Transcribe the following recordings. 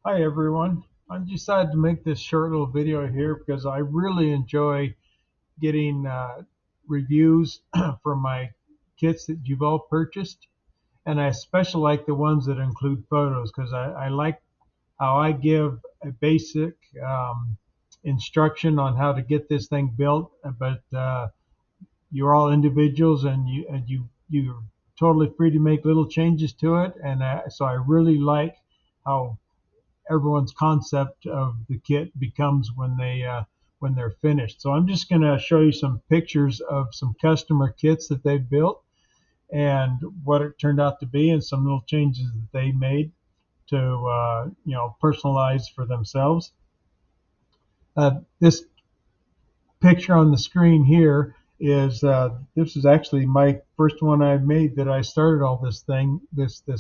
Hi everyone. I decided to make this short little video here because I really enjoy getting reviews from my kits that you've all purchased, and I especially like the ones that include photos because I like how I give a basic instruction on how to get this thing built, but you're all individuals and you're totally free to make little changes to it, and so I really like how everyone's concept of the kit becomes when they're finished. So I'm just going to show you some pictures of some customer kits that they've built and what it turned out to be, and some little changes that they made to personalize for themselves. This picture on the screen here is this is actually my first one I made that I started all this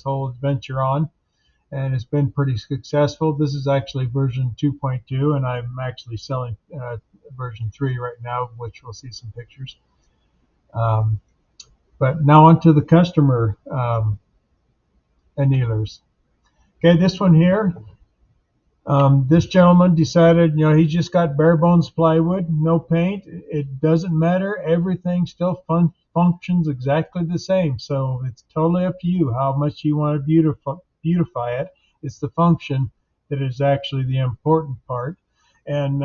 whole adventure on, and it's been pretty successful. This is actually version 2.2, and I'm actually selling version 3 right now, which we'll see some pictures. Um, but now onto the customer annealers. Okay, this one here. This gentleman decided, he just got bare bones plywood, no paint. It doesn't matter. Everything still functions exactly the same. So it's totally up to you how much you want to beautify it. It's the function that is actually the important part. And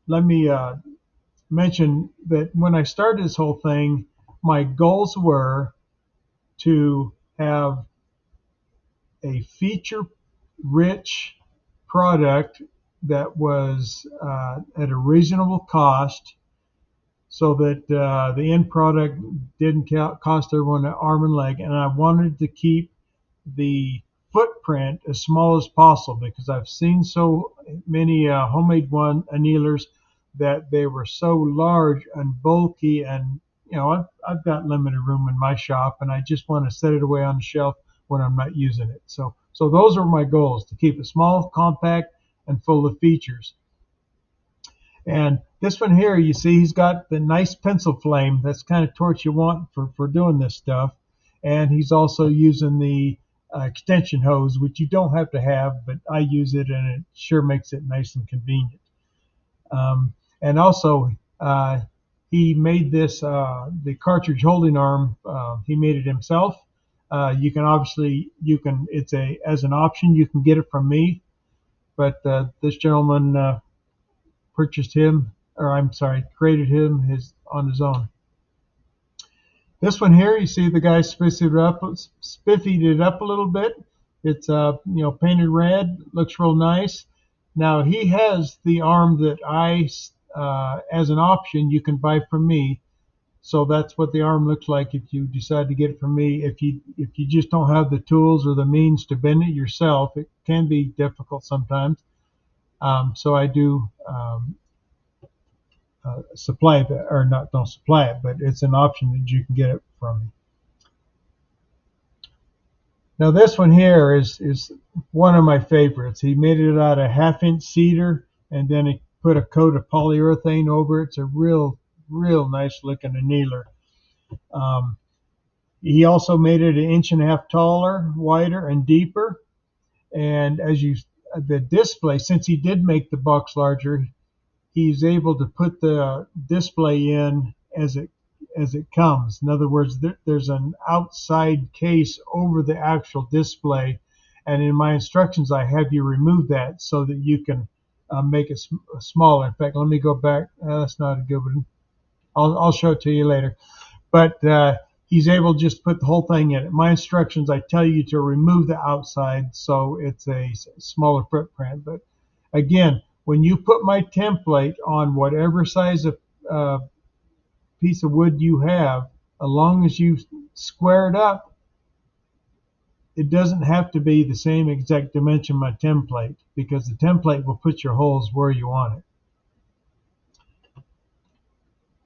let me mention that when I started this whole thing, my goals were to have a feature rich product that was at a reasonable cost, so that the end product didn't cost everyone an arm and leg. And I wanted to keep the footprint as small as possible because I've seen so many homemade annealers that they were so large and bulky, and I've got limited room in my shop, and I just want to set it away on the shelf when I'm not using it. So those are my goals: to keep it small, compact, and full of features. And this one here, you see, he's got the nice pencil flame. That's the kind of torch you want for doing this stuff. And he's also using the extension hose, which you don't have to have, but I use it, and it sure makes it nice and convenient. And also, he made this, the cartridge holding arm, he made it himself. It's as an option, you can get it from me, but this gentleman purchased him, or I'm sorry, created him on his own. This one here, you see the guy spiffied it up a little bit. It's painted red, looks real nice. Now he has the arm that as an option, you can buy from me. So that's what the arm looks like if you decide to get it from me. If you just don't have the tools or the means to bend it yourself, it can be difficult sometimes. So I do supply it, or not, don't supply it, but it's an option that you can get it from me. Now this one here is one of my favorites. He made it out of 1/2 inch cedar, and then he put a coat of polyurethane over it. It's a real nice looking annealer. Um, he also made it 1.5 inches taller, wider, and deeper. And the display, since he did make the box larger, he's able to put the display in as it comes. In other words, there's an outside case over the actual display, and in my instructions I have you remove that so that you can make it smaller. In fact, let me go back. That's not a good one. I'll show it to you later. But he's able to just put the whole thing in it. My instructions, I tell you to remove the outside so it's a smaller footprint. But again, when you put my template on whatever size of piece of wood you have, as long as you square it up, it doesn't have to be the same exact dimension my template, because the template will put your holes where you want it.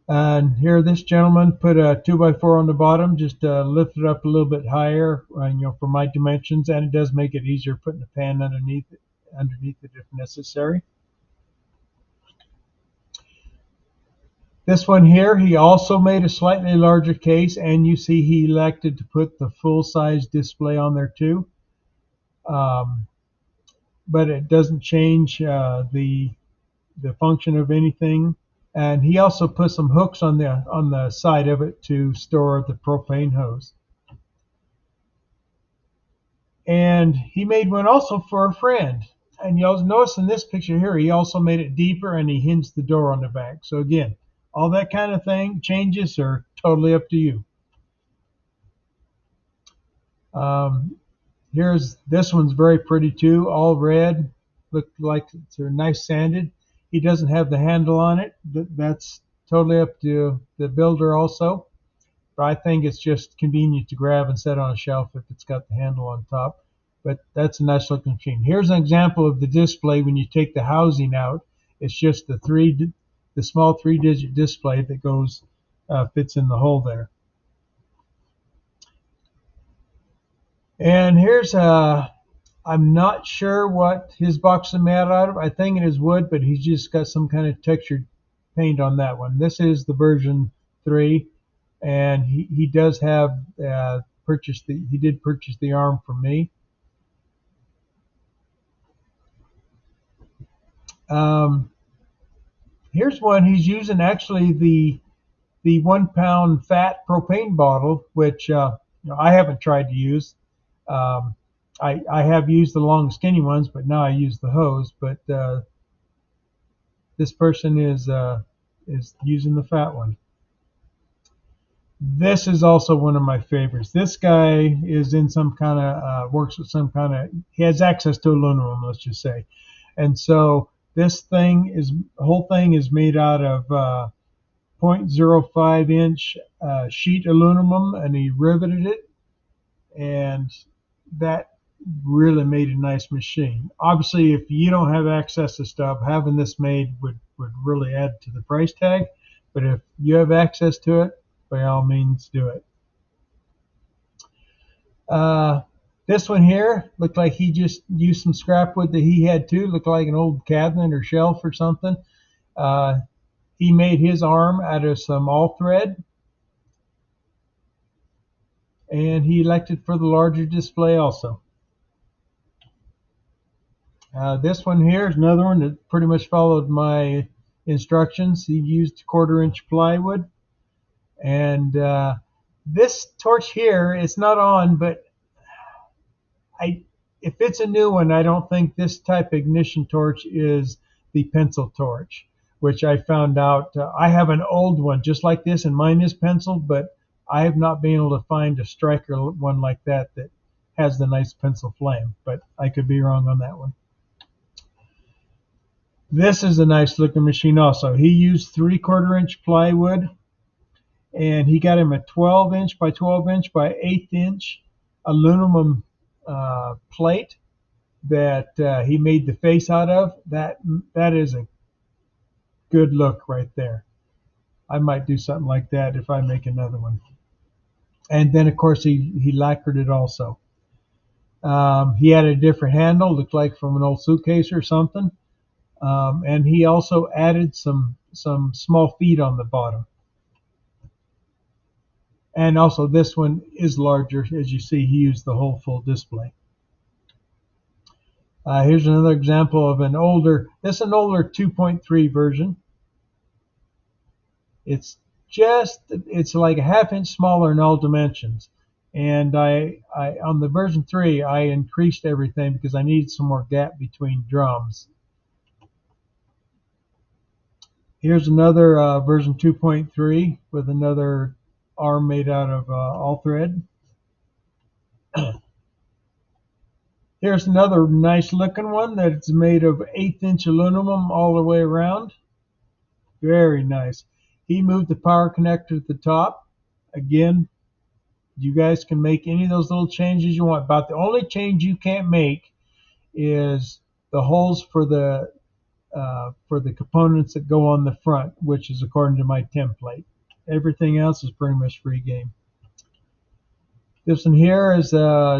And here this gentleman put a 2x4 on the bottom, just lift it up a little bit higher, for my dimensions, and it does make it easier putting the pan underneath it if necessary. This one here, he also made a slightly larger case, and you see he elected to put the full-size display on there too. but it doesn't change the function of anything. And he also put some hooks on the side of it to store the propane hose. And he made one also for a friend. And you'll notice in this picture here, he also made it deeper and he hinged the door on the back. So again, all that kind of thing, changes are totally up to you. Here's this one's very pretty too, all red, look like it's nice sanded. He doesn't have the handle on it. That's totally up to the builder also. But I think it's just convenient to grab and set on a shelf if it's got the handle on top. But that's a nice looking machine. Here's an example of the display when you take the housing out. It's just the small 3-digit display that goes fits in the hole there. And here's I'm not sure what his box is made out of. I think it is wood, but he's just got some kind of textured paint on that one. This is the version 3, and he does have he did purchase the arm from me. Here's one he's using, actually the 1 pound fat propane bottle, which I haven't tried to use. I have used the long skinny ones, but now I use the hose. But this person is using the fat one. This is also one of my favorites. This guy is in some kind of works with some kind of, he has access to aluminum, let's just say. And so this thing the whole thing is made out of 0.05 inch sheet aluminum, and he riveted it, and that really made a nice machine. Obviously, if you don't have access to stuff, having this made would really add to the price tag. But if you have access to it, by all means do it. This one here looked like he just used some scrap wood that he had too. Looked like an old cabinet or shelf or something. He made his arm out of some all thread, and he elected for the larger display also. This one here is another one that pretty much followed my instructions. He used 1/4 inch plywood, and this torch here, it's not on, but if it's a new one, I don't think this type of ignition torch is the pencil torch, which I found out. I have an old one just like this, and mine is penciled, but I have not been able to find a striker one like that has the nice pencil flame, but I could be wrong on that one. This is a nice looking machine also. He used 3/4 inch plywood, and he got him a 12 inch by 12 inch by 8 inch aluminum plate that he made the face out of. That is a good look right there. I might do something like that if I make another one. And then of course he lacquered it also. He had a different handle, looked like from an old suitcase or something. And he also added some small feet on the bottom. And also this one is larger. As you see, he used the whole full display. Here's another example of an older 2.3 version. It's like a 1/2 inch smaller in all dimensions. And I on the version 3, I increased everything because I needed some more gap between drums. Here's another version 2.3 with another arm made out of all thread. Here's another nice looking one that's made of 1/8 inch aluminum all the way around. Very nice. He moved the power connector at the top. Again, you guys can make any of those little changes you want. About the only change you can't make is the holes for the components that go on the front, which is according to my template. Everything else is pretty much free game. This one here is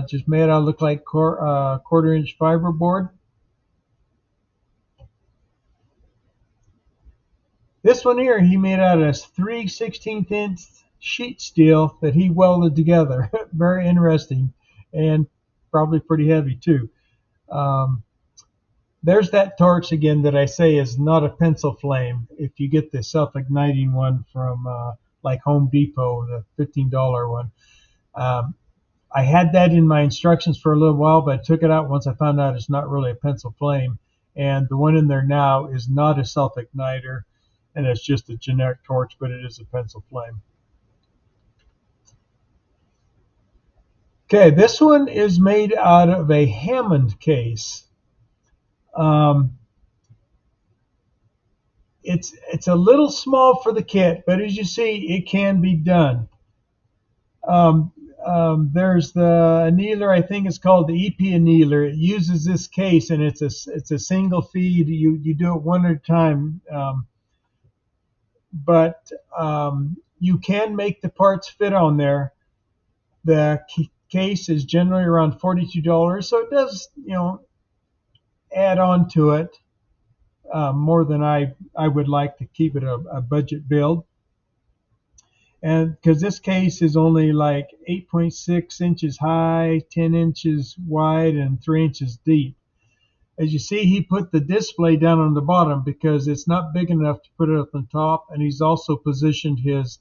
just made out of look like 1/4 inch fiberboard. This one here he made out of 3/16 inch sheet steel that he welded together. Very interesting, and probably pretty heavy too. there's that torch again that I say is not a pencil flame. If you get the self-igniting one from like Home Depot, the $15 one. Um, I had that in my instructions for a little while, but I took it out once I found out it's not really a pencil flame. And the one in there now is not a self-igniter, and it's just a generic torch, but it is a pencil flame. Okay, this one is made out of a Hammond case. Um, it's a little small for the kit, but as you see, it can be done. Um, there's the annealer, I think it's called the EP annealer. It uses this case, and it's a single feed. You do it one at a time, but you can make the parts fit on there. The case is generally around $42, so it does add on to it more than I would like to keep it a budget build. And because this case is only like 8.6 inches high, 10 inches wide, and 3 inches deep. As you see, he put the display down on the bottom because it's not big enough to put it up on top, and he's also positioned his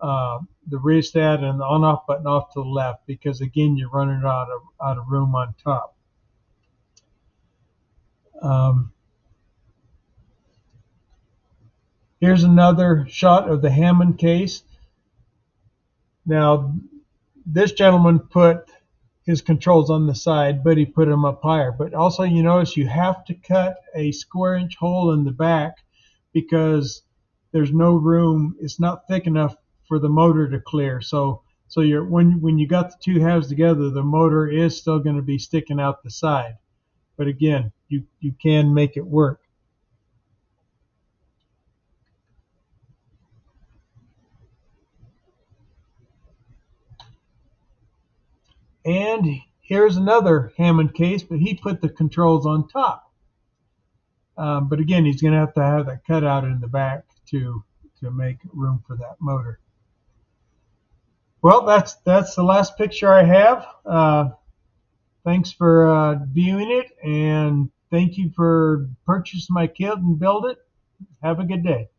the rheostat and the on-off button off to the left because again you're running out of room on top. Here's another shot of the Hammond case. Now, this gentleman put his controls on the side, but he put them up higher. But also, you notice you have to cut a square-inch hole in the back because there's no room. It's not thick enough for the motor to clear. So you're when you got the two halves together, the motor is still going to be sticking out the side. But again, you can make it work. And here's another Hammond case, but he put the controls on top. But again, he's going to have that cutout in the back to make room for that motor. Well, that's the last picture I have. Thanks for viewing it, and thank you for purchasing my kit and build it. Have a good day.